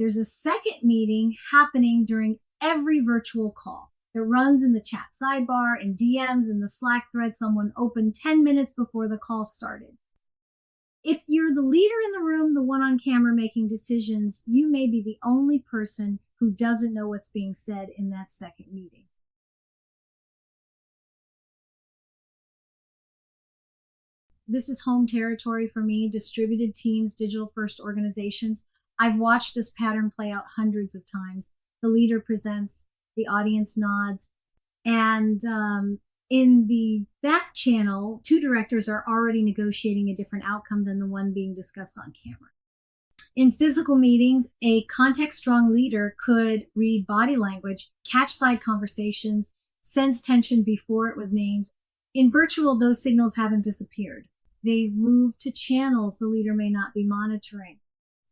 There's a second meeting happening during every virtual call. It runs in the chat sidebar and DMs in the Slack thread someone opened 10 minutes before the call started. If you're the leader in the room, the one on camera making decisions, you may be the only person who doesn't know what's being said in that second meeting. This is home territory for me, distributed teams, digital-first organizations. I've watched this pattern play out hundreds of times. The leader presents, the audience nods, and in the back channel, two directors are already negotiating a different outcome than the one being discussed on camera. In physical meetings, a context-strong leader could read body language, catch side conversations, sense tension before it was named. In virtual, those signals haven't disappeared. They've moved to channels the leader may not be monitoring.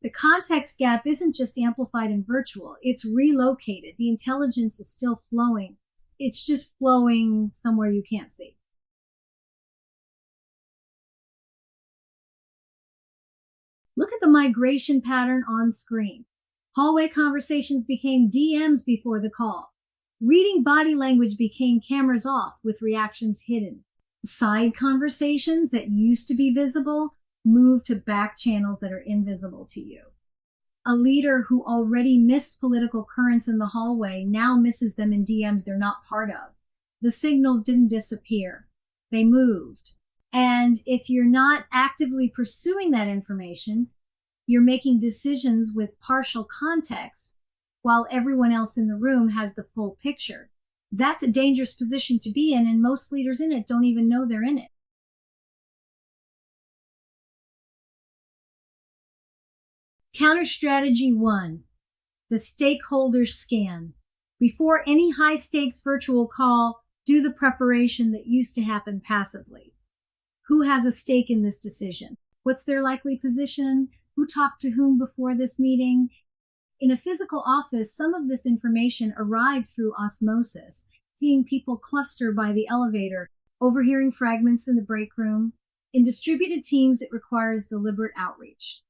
The context gap isn't just amplified in virtual, it's relocated. The intelligence is still flowing. It's just flowing somewhere you can't see. Look at the migration pattern on screen. Hallway conversations became DMs before the call. Reading body language became cameras off with reactions hidden. Side conversations that used to be visible moved to back channels that are invisible to you. A leader who already missed political currents in the hallway now misses them in DMs they're not part of. The signals didn't disappear. They moved. And if you're not actively pursuing that information, you're making decisions with partial context while everyone else in the room has the full picture. That's a dangerous position to be in, and most leaders in it don't even know they're in it. Counter strategy 1, the stakeholder scan. Before any high stakes virtual call, do the preparation that used to happen passively. Who has a stake in this decision? What's their likely position? Who talked to whom before this meeting? In a physical office, some of this information arrived through osmosis, seeing people cluster by the elevator, overhearing fragments in the break room. In distributed teams, it requires deliberate outreach.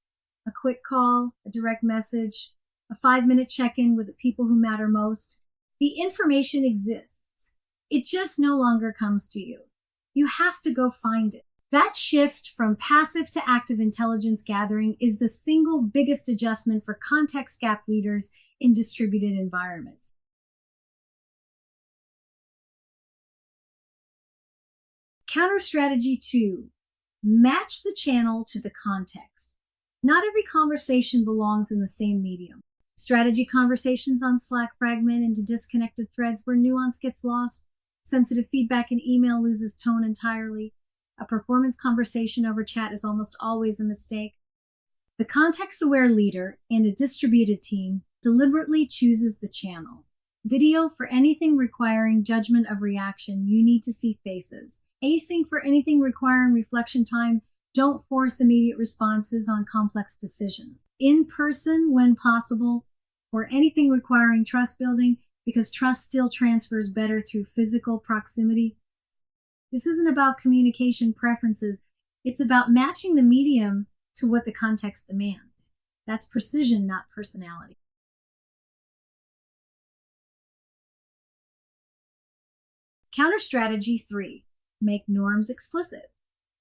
A quick call, a direct message, a 5-minute check-in with the people who matter most. The information exists. It just no longer comes to you. You have to go find it. That shift from passive to active intelligence gathering is the single biggest adjustment for context gap leaders in distributed environments. Counter strategy 2, match the channel to the context. Not every conversation belongs in the same medium. Strategy conversations on Slack fragment into disconnected threads where nuance gets lost. Sensitive feedback in email loses tone entirely. A performance conversation over chat is almost always a mistake. The context-aware leader in a distributed team deliberately chooses the channel. Video for anything requiring judgment of reaction, you need to see faces. Async for anything requiring reflection time, don't force immediate responses on complex decisions. In person when possible, or anything requiring trust building, because trust still transfers better through physical proximity. This isn't about communication preferences. It's about matching the medium to what the context demands. That's precision, not personality. Counter strategy 3, make norms explicit.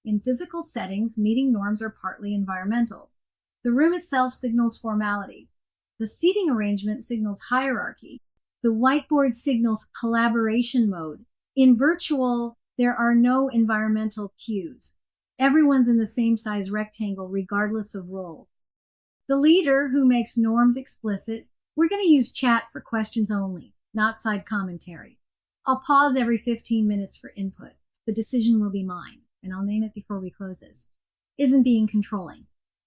In physical settings, meeting norms are partly environmental. The room itself signals formality. The seating arrangement signals hierarchy. The whiteboard signals collaboration mode. In virtual, there are no environmental cues. Everyone's in the same size rectangle, regardless of role. The leader who makes norms explicit, we're going to use chat for questions only, not side commentary. I'll pause every 15 minutes for input. The decision will be mine, and I'll name it before we close this. Isn't being controlling.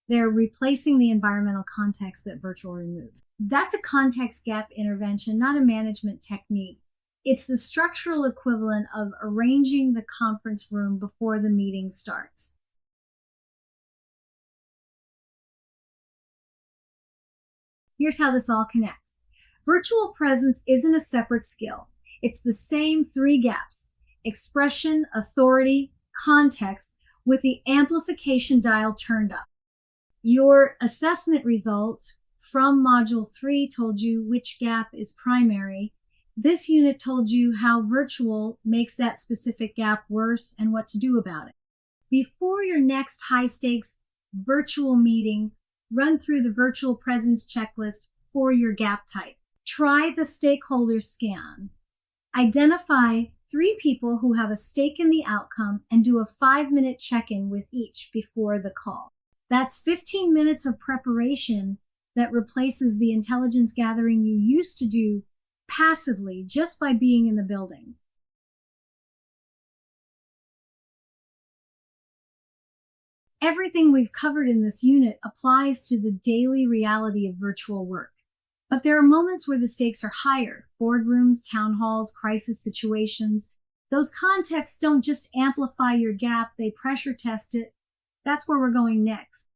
They're replacing the environmental context that virtual removed. That's a context gap intervention, not a management technique. It's the structural equivalent of arranging the conference room before the meeting starts. Here's how this all connects. Virtual presence isn't a separate skill. It's the same 3 gaps: expression, authority, context, with the amplification dial turned up. Your assessment results from Module 3 told you which gap is primary. This unit told you how virtual makes that specific gap worse and what to do about it. Before your next high-stakes virtual meeting, run through the virtual presence checklist for your gap type. Try the stakeholder scan. Identify 3 people who have a stake in the outcome and do a 5-minute check-in with each before the call. That's 15 minutes of preparation that replaces the intelligence gathering you used to do passively just by being in the building. Everything we've covered in this unit applies to the daily reality of virtual work. But there are moments where the stakes are higher: boardrooms, town halls, crisis situations. Those contexts don't just amplify your gap, they pressure test it. That's where we're going next.